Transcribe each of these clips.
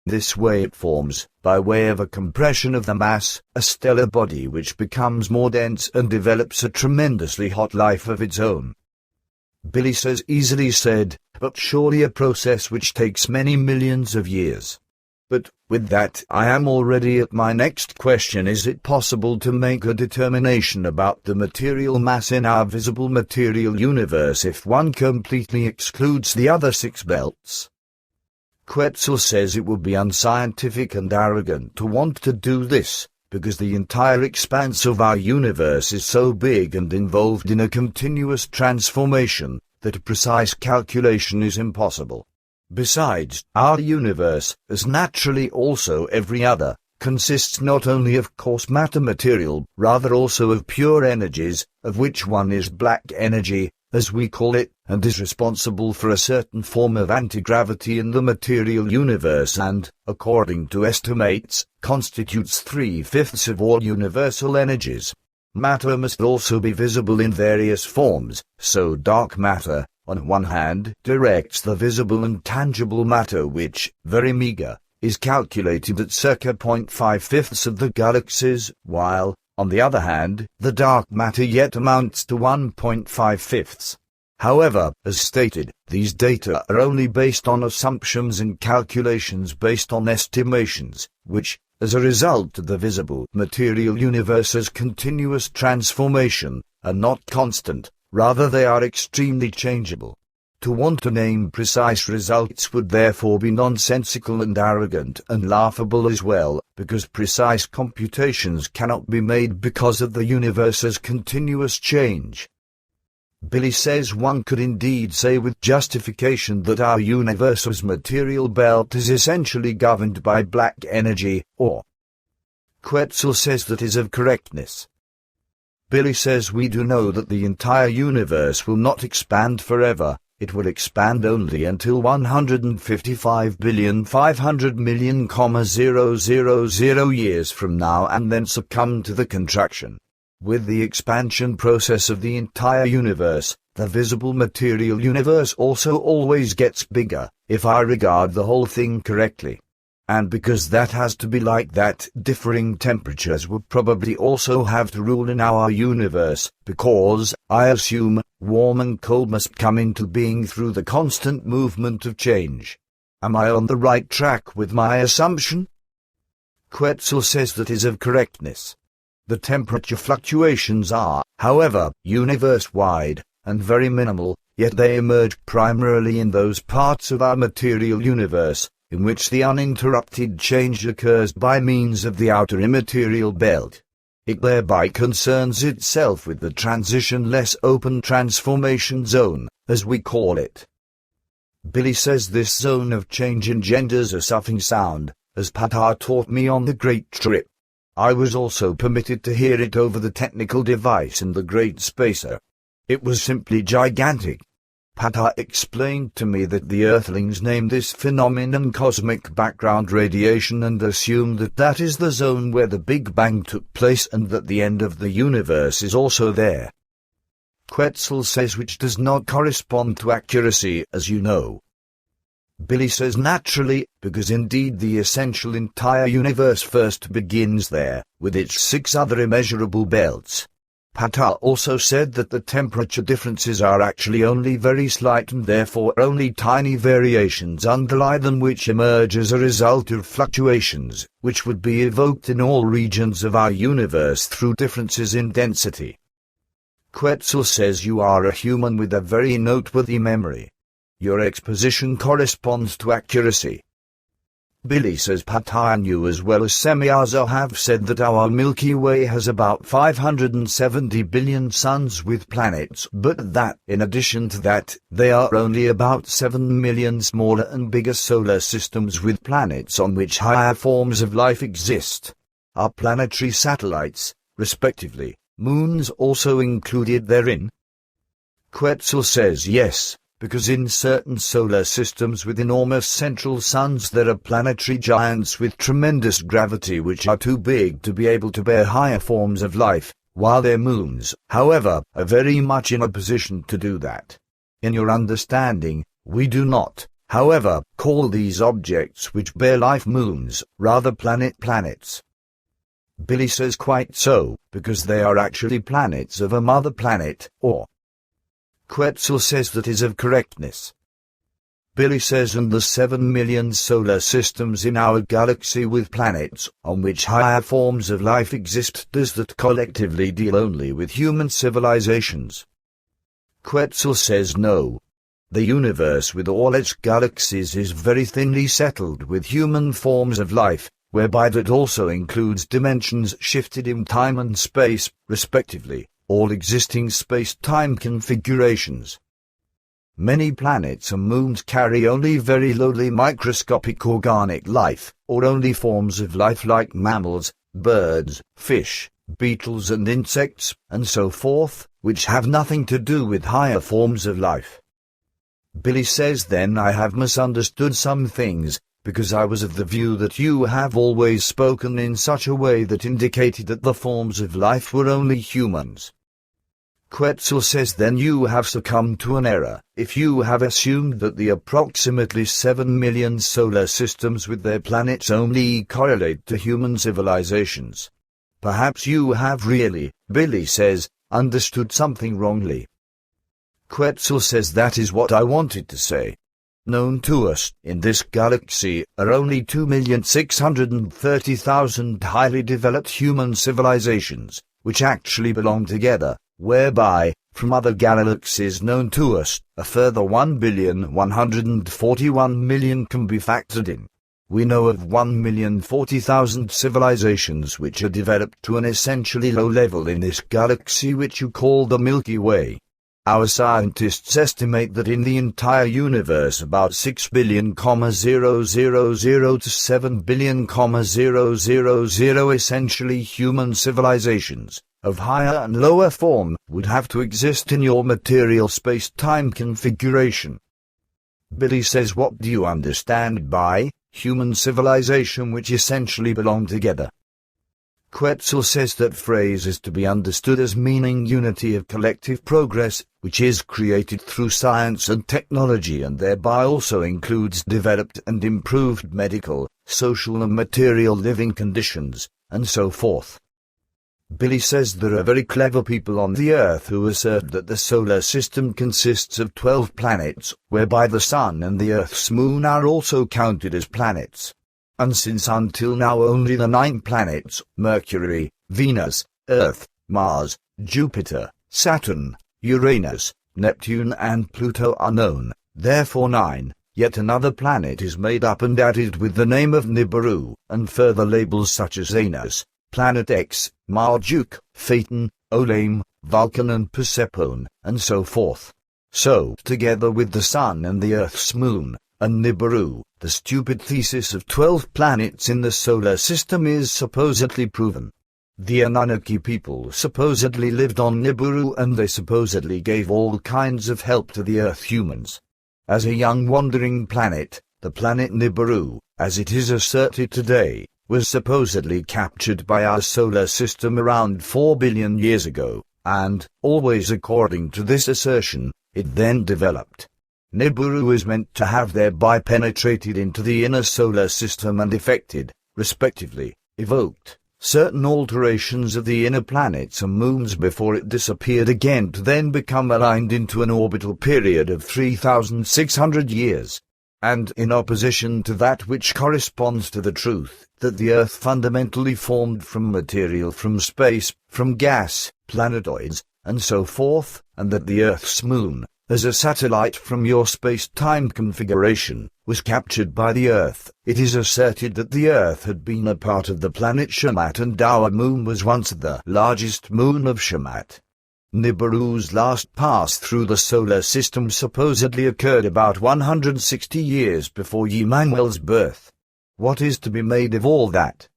This way it forms, by way of a compression of the mass, a stellar body which becomes more dense and develops a tremendously hot life of its own. Billy says easily said, but surely a process which takes many millions of years. But, with that, I am already at my next question. Is it possible to make a determination about the material mass in our visible material universe if one completely excludes the other 6 belts? Quetzel says it would be unscientific and arrogant to want to do this, because the entire expanse of our universe is so big and involved in a continuous transformation, that a precise calculation is impossible. Besides, our universe, as naturally also every other, consists not only of coarse matter material, rather also of pure energies, of which one is black energy, as we call it, and is responsible for a certain form of anti-gravity in the material universe and, according to estimates, constitutes 3/5 of all universal energies. Matter must also be visible in various forms, so dark matter, on one hand, directs the visible and tangible matter which, very meager, is calculated at circa 0.5/5 of the galaxies, while, on the other hand, the dark matter yet amounts to 1.5/5. However, as stated, these data are only based on assumptions and calculations based on estimations, which, as a result of the visible material universe's continuous transformation, are not constant, rather they are extremely changeable. To want to name precise results would therefore be nonsensical and arrogant and laughable as well, because precise computations cannot be made because of the universe's continuous change. Billy says one could indeed say with justification that our universe's material belt is essentially governed by black energy, or Quetzel says that is of correctness. Billy says we do know that the entire universe will not expand forever. It will expand only until 155,500,000,000 years from now and then succumb to the contraction. With the expansion process of the entire universe, the visible material universe also always gets bigger, if I regard the whole thing correctly. And because that has to be like that, differing temperatures will probably also have to rule in our universe, because, I assume, warm and cold must come into being through the constant movement of change. Am I on the right track with my assumption? Quetzel says that is of correctness. The temperature fluctuations are, however, universe-wide, and very minimal, yet they emerge primarily in those parts of our material universe, in which the uninterrupted change occurs by means of the outer immaterial belt. It thereby concerns itself with the transition-less open transformation zone, as we call it. Billy says this zone of change engenders a soughing sound, as Ptaah taught me on the Great Trip. I was also permitted to hear it over the technical device in the Great Spacer. It was simply gigantic. Ptaah explained to me that the Earthlings named this phenomenon cosmic background radiation and assumed that that is the zone where the Big Bang took place and that the end of the universe is also there. Quetzel says which does not correspond to accuracy, as you know. Billy says naturally, because indeed the essential entire universe first begins there, with its 6 other immeasurable belts. Ptaah also said that the temperature differences are actually only very slight and therefore only tiny variations underlie them which emerge as a result of fluctuations, which would be evoked in all regions of our universe through differences in density. Quetzel says you are a human with a very noteworthy memory. Your exposition corresponds to accuracy. Billy says Ptaah and you as well as Semjase have said that our Milky Way has about 570 billion suns with planets, but that, in addition to that, they are only about 7 million smaller and bigger solar systems with planets on which higher forms of life exist. Are planetary satellites, respectively, moons also included therein? Quetzel says yes, because in certain solar systems with enormous central suns there are planetary giants with tremendous gravity which are too big to be able to bear higher forms of life, while their moons, however, are very much in a position to do that. In your understanding, we do not, However, call these objects which bear life moons, rather planets. Billy says quite so, because they are actually planets of a mother planet, or Quetzel says that is of correctness. Billy says and the 7 million solar systems in our galaxy with planets, on which higher forms of life exist, does that collectively deal only with human civilizations? Quetzel says no. The universe with all its galaxies is very thinly settled with human forms of life, whereby that also includes dimensions shifted in time and space, respectively, all existing space-time configurations. Many planets and moons carry only very lowly microscopic organic life, or only forms of life like mammals, birds, fish, beetles and insects, and so forth, which have nothing to do with higher forms of life. Billy says then I have misunderstood some things, because I was of the view that you have always spoken in such a way that indicated that the forms of life were only humans. Quetzel says then you have succumbed to an error, if you have assumed that the approximately 7 million solar systems with their planets only correlate to human civilizations. Perhaps you have really, Billy says, understood something wrongly. Quetzel says that is what I wanted to say. Known to us, in this galaxy, are only 2,630,000 highly developed human civilizations, which actually belong together, whereby, from other galaxies known to us, a further 1,141,000,000 can be factored in. We know of 1,040,000 civilizations which are developed to an essentially low level in this galaxy which you call the Milky Way. Our scientists estimate that in the entire universe about 6,000,000,000 to 7,000,000,000 essentially human civilizations, of higher and lower form, would have to exist in your material space-time configuration. Billy says what do you understand by human civilization which essentially belong together? Quetzel says that phrase is to be understood as meaning unity of collective progress, which is created through science and technology and thereby also includes developed and improved medical, social and material living conditions, and so forth. Billy says there are very clever people on the Earth who assert that the solar system consists of 12 planets, whereby the Sun and the Earth's moon are also counted as planets. And since until now only the 9 planets, Mercury, Venus, Earth, Mars, Jupiter, Saturn, Uranus, Neptune and Pluto are known, therefore 9, yet another planet is made up and added with the name of Nibiru, and further labels such as Anus, Planet X, Marduk, Phaeton, Olame, Vulcan and Persephone, and so forth. So, together with the Sun and the Earth's moon, and Nibiru, the stupid thesis of 12 planets in the solar system is supposedly proven. The Anunnaki people supposedly lived on Nibiru and they supposedly gave all kinds of help to the Earth humans. As a young wandering planet, the planet Nibiru, as it is asserted today, was supposedly captured by our solar system around 4 billion years ago, and, always according to this assertion, it then developed. Nibiru is meant to have thereby penetrated into the inner solar system and effected, respectively, evoked, certain alterations of the inner planets and moons before it disappeared again to then become aligned into an orbital period of 3,600 years. And in opposition to that which corresponds to the truth, that the Earth fundamentally formed from material from space, from gas, planetoids, and so forth, and that the Earth's moon, as a satellite from your space-time configuration, was captured by the Earth, it is asserted that the Earth had been a part of the planet Shamat and our moon was once the largest moon of Shamat. Nibiru's last pass through the solar system supposedly occurred about 160 years before Emmanuel's birth. What is to be made of all that?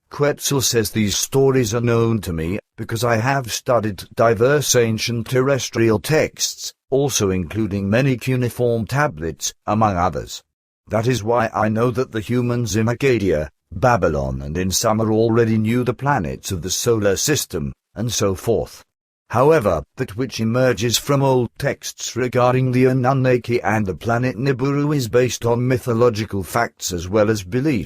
Quetzel says these stories are known to me, because I have studied diverse ancient terrestrial texts, also including many cuneiform tablets, among others. That is why I know that the humans in Akkadian, Babylon and in Sumer already knew the planets of the solar system, and so forth. However, that which emerges from old texts regarding the Anunnaki and the planet Nibiru is based on mythological facts as well as beliefs.